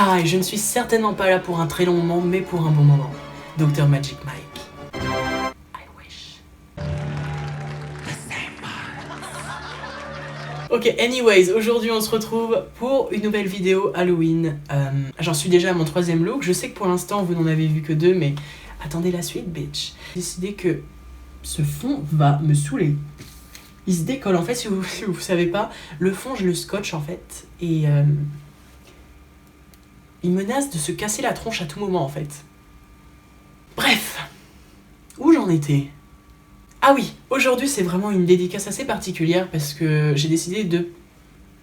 Hi, je ne suis certainement pas là pour un très long moment, mais pour un bon moment. Dr Magic Mike. I wish. Ok, anyways, aujourd'hui on se retrouve pour une nouvelle vidéo Halloween. J'en suis déjà à mon 3e look. Je sais que pour l'instant vous n'en avez vu que 2, mais attendez la suite, bitch. J'ai décidé que ce fond va me saouler. Il se décolle. En fait, si vous savez pas, le fond je le scotche en fait. Et il menace de se casser la tronche à tout moment en fait. Bref, où j'en étais? Ah oui, aujourd'hui c'est vraiment une dédicace assez particulière parce que j'ai décidé de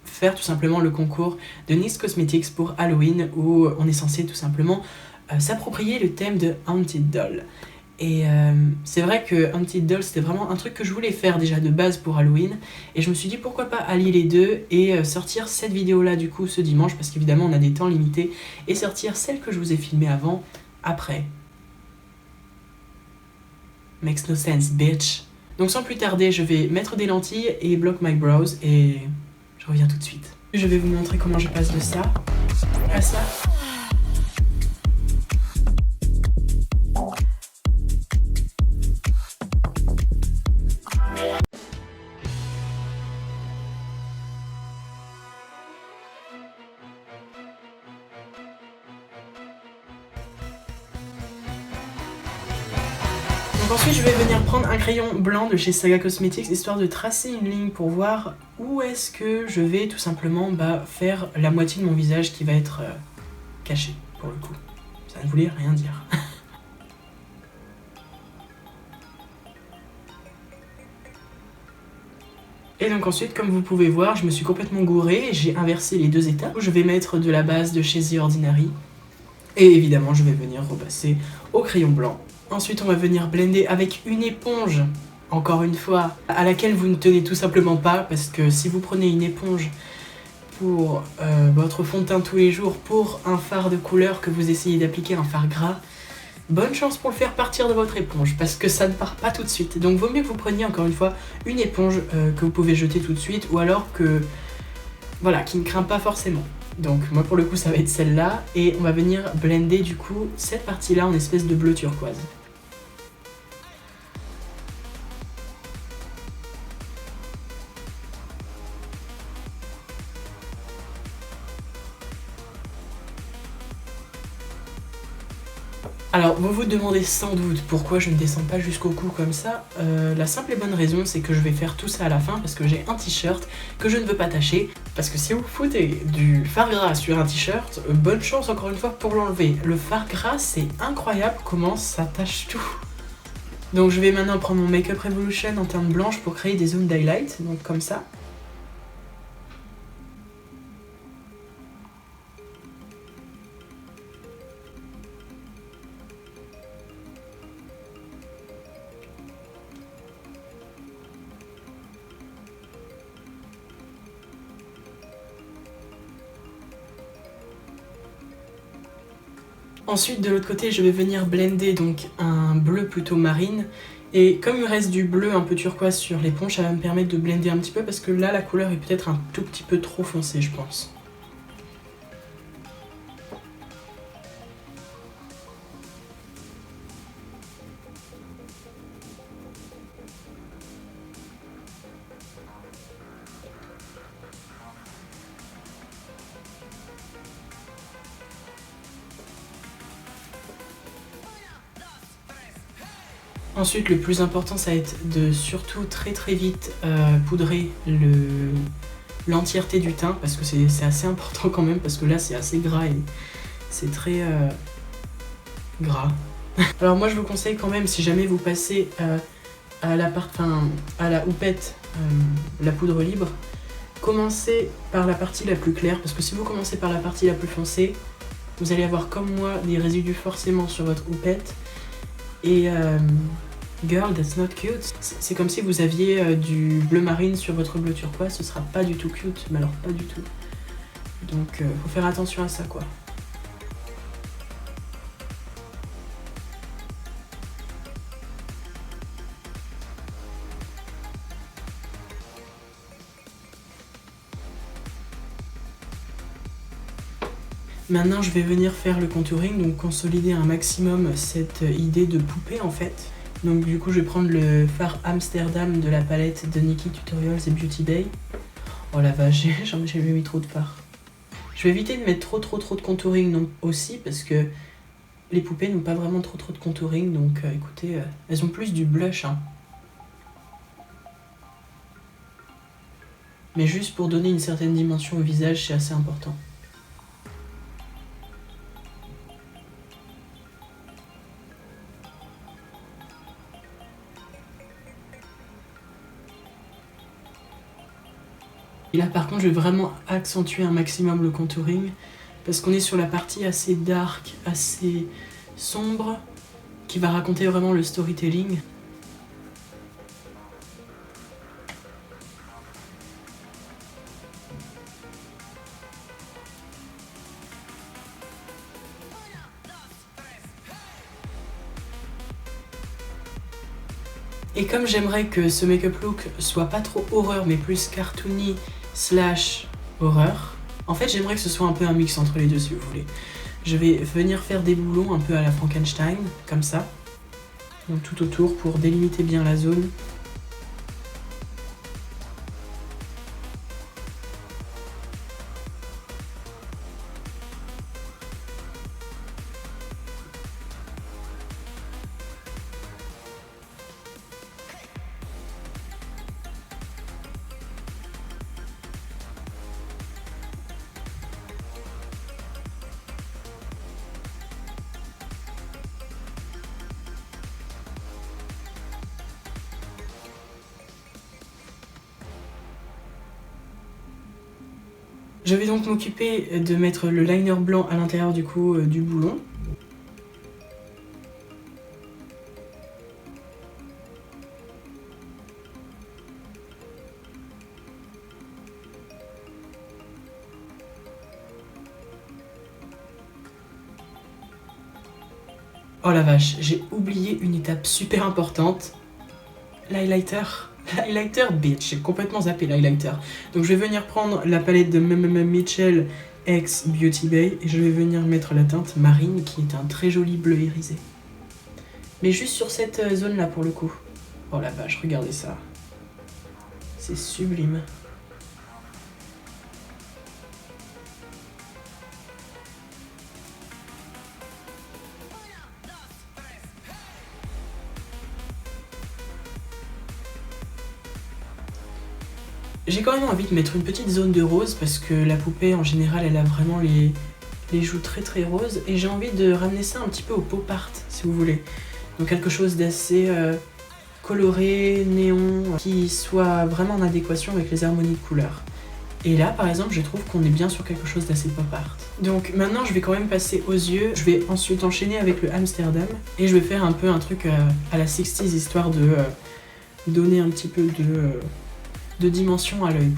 faire tout simplement le concours de NYX Cosmetics pour Halloween où on est censé tout simplement s'approprier le thème de Haunted Doll. Et c'est vrai que Haunted Doll c'était vraiment un truc que je voulais faire déjà de base pour Halloween et je me suis dit pourquoi pas allier les deux et sortir cette vidéo là du coup ce dimanche parce qu'évidemment on a des temps limités et sortir celle que je vous ai filmée avant après. Makes no sense, bitch. Donc sans plus tarder, je vais mettre des lentilles et block my brows et je reviens tout de suite. Je vais vous montrer comment je passe de ça à ça. Donc ensuite je vais venir prendre un crayon blanc de chez Saga Cosmetics histoire de tracer une ligne pour voir où est-ce que je vais tout simplement faire la moitié de mon visage qui va être caché pour le coup. Ça ne voulait rien dire. Et donc ensuite, comme vous pouvez voir, je me suis complètement gourée et j'ai inversé les deux étapes. Je vais mettre de la base de chez The Ordinary. Et évidemment, je vais venir repasser au crayon blanc. Ensuite, on va venir blender avec une éponge, encore une fois, à laquelle vous ne tenez tout simplement pas, parce que si vous prenez une éponge pour votre fond de teint tous les jours, pour un fard de couleur que vous essayez d'appliquer, un fard gras, bonne chance pour le faire partir de votre éponge, parce que ça ne part pas tout de suite. Donc vaut mieux que vous preniez, encore une fois, une éponge que vous pouvez jeter tout de suite, ou alors que, voilà, qui ne craint pas forcément. Donc moi pour le coup ça va être celle-là, et on va venir blender du coup cette partie-là en espèce de bleu turquoise. Alors, vous vous demandez sans doute pourquoi je ne descends pas jusqu'au cou comme ça. La simple et bonne raison, c'est que je vais faire tout ça à la fin parce que j'ai un t-shirt que je ne veux pas tacher. Parce que si vous foutez du fard gras sur un t-shirt, bonne chance encore une fois pour l'enlever. Le fard gras, c'est incroyable comment ça tache tout. Donc je vais maintenant prendre mon Makeup Revolution en teinte blanche pour créer des zones d'highlight, donc comme ça. Ensuite, de l'autre côté, je vais venir blender donc un bleu plutôt marine. Et comme il reste du bleu un peu turquoise sur l'éponge, ça va me permettre de blender un petit peu parce que là, la couleur est peut-être un tout petit peu trop foncée, je pense. Ensuite, le plus important, ça va être de surtout très vite poudrer l'entièreté du teint parce que c'est assez important quand même parce que là c'est assez gras et c'est très gras. Alors moi je vous conseille quand même si jamais vous passez à la houppette, la poudre libre, commencez par la partie la plus claire parce que si vous commencez par la partie la plus foncée, vous allez avoir comme moi des résidus forcément sur votre houppette et girl, that's not cute. C'est comme si vous aviez du bleu marine sur votre bleu turquoise, ce sera pas du tout cute, mais alors pas du tout. Donc faut faire attention à ça quoi. Maintenant je vais venir faire le contouring, donc consolider un maximum cette idée de poupée en fait. Donc du coup je vais prendre le fard Amsterdam de la palette de Nikkie Tutorials et Beauty Bay. Oh la vache, j'ai mis trop de fard. Je vais éviter de mettre trop de contouring non, aussi parce que les poupées n'ont pas vraiment trop de contouring, donc écoutez, elles ont plus du blush. Hein. Mais juste pour donner une certaine dimension au visage, c'est assez important. Et là par contre je vais vraiment accentuer un maximum le contouring parce qu'on est sur la partie assez dark, assez sombre qui va raconter vraiment le storytelling. Et comme j'aimerais que ce make-up look soit pas trop horreur mais plus cartoony / horreur, en fait j'aimerais que ce soit un peu un mix entre les deux si vous voulez. Je vais venir faire des boulons un peu à la Frankenstein, comme ça, donc tout autour pour délimiter bien la zone. Je vais donc m'occuper de mettre le liner blanc à l'intérieur du coup du boulon. Oh la vache, j'ai oublié une étape super importante. L'highlighter. L'highlighter, bitch, j'ai complètement zappé l'highlighter. Donc je vais venir prendre la palette de Mitchell X Beauty Bay et je vais venir mettre la teinte marine qui est un très joli bleu irisé. Mais juste sur cette zone là pour le coup. Oh la vache, regardez ça. C'est sublime. J'ai quand même envie de mettre une petite zone de rose parce que la poupée en général elle a vraiment les joues très roses et j'ai envie de ramener ça un petit peu au pop art si vous voulez. Donc quelque chose d'assez coloré, néon, qui soit vraiment en adéquation avec les harmonies de couleurs. Et là par exemple je trouve qu'on est bien sur quelque chose d'assez pop art. Donc maintenant je vais quand même passer aux yeux, je vais ensuite enchaîner avec le Amsterdam et je vais faire un peu un truc à la 60s histoire de donner un petit peu de dimension à l'œil.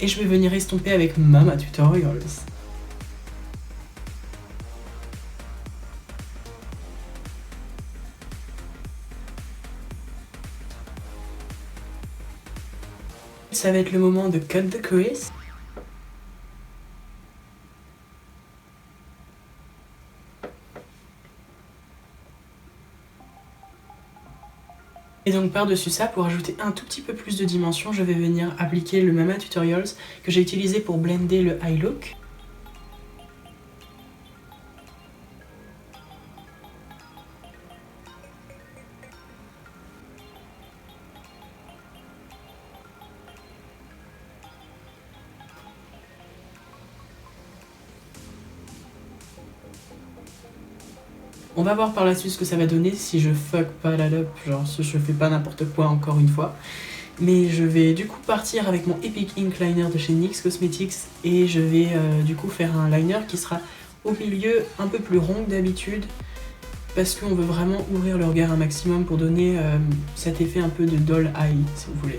Et je vais venir estomper avec Mama Tutorials. Ça va être le moment de cut the crease. Et donc par-dessus ça, pour ajouter un tout petit peu plus de dimension, je vais venir appliquer le Mama Tutorials que j'ai utilisé pour blender le eye look. On va voir par la suite ce que ça va donner si je fuck pas la loop, genre si je fais pas n'importe quoi encore une fois. Mais je vais du coup partir avec mon Epic Ink Liner de chez NYX Cosmetics et je vais du coup faire un liner qui sera au milieu un peu plus rond que d'habitude parce qu'on veut vraiment ouvrir le regard un maximum pour donner cet effet un peu de doll eye si vous voulez.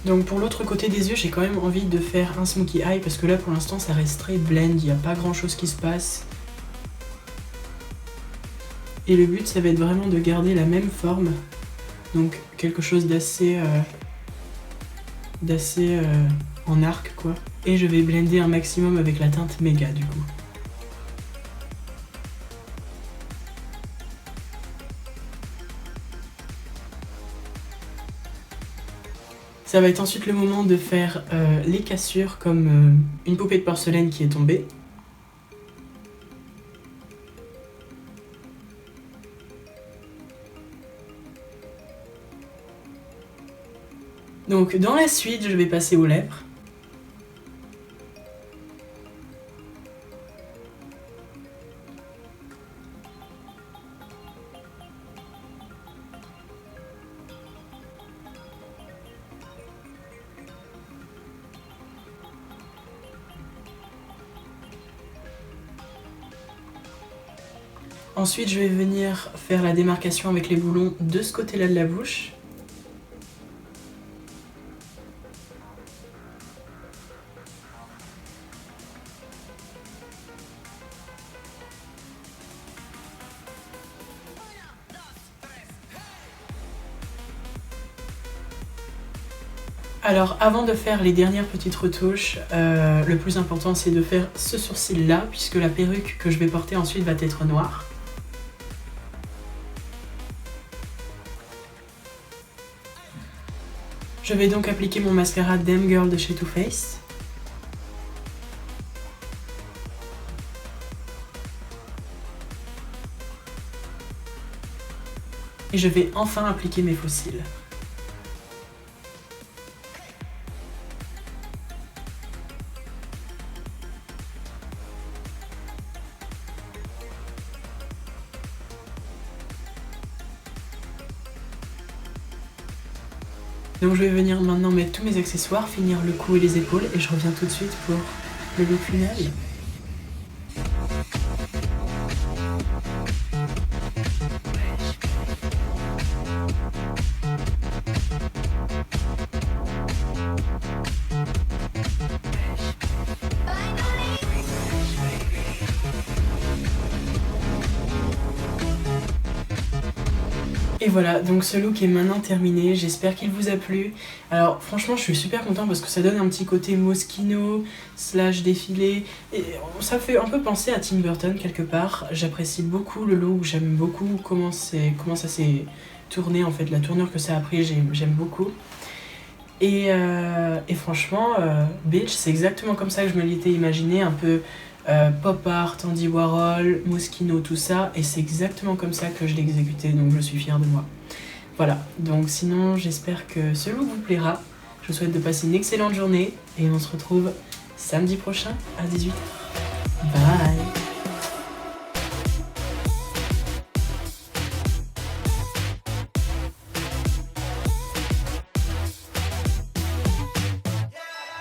Donc pour l'autre côté des yeux, j'ai quand même envie de faire un smokey eye parce que là pour l'instant ça reste très blend, il n'y a pas grand chose qui se passe. Et le but ça va être vraiment de garder la même forme, donc quelque chose d'assez en arc quoi. Et je vais blender un maximum avec la teinte méga du coup. Ça va être ensuite le moment de faire les cassures comme une poupée de porcelaine qui est tombée. Donc dans la suite, je vais passer aux lèvres. Ensuite, je vais venir faire la démarcation avec les boulons de ce côté-là de la bouche. Alors avant de faire les dernières petites retouches, le plus important c'est de faire ce sourcil là puisque la perruque que je vais porter ensuite va être noire. Je vais donc appliquer mon mascara Damn Girl de chez Too Faced. Et je vais enfin appliquer mes faux cils. Donc je vais venir maintenant mettre tous mes accessoires, finir le cou et les épaules et je reviens tout de suite pour le look final. Et voilà, donc ce look est maintenant terminé, j'espère qu'il vous a plu. Alors franchement je suis super content parce que ça donne un petit côté Moschino / défilé. Et ça fait un peu penser à Tim Burton quelque part. J'apprécie beaucoup le look, j'aime beaucoup comment ça s'est tourné en fait, la tournure que ça a pris, j'aime beaucoup. Et franchement, Bitch, c'est exactement comme ça que je me l'étais imaginé, un peu pop art, Andy Warhol, Moschino, tout ça, et c'est exactement comme ça que je l'ai exécuté, donc je suis fière de moi. Voilà, donc sinon j'espère que ce look vous plaira, je vous souhaite de passer une excellente journée, et on se retrouve samedi prochain à 18h. Bye.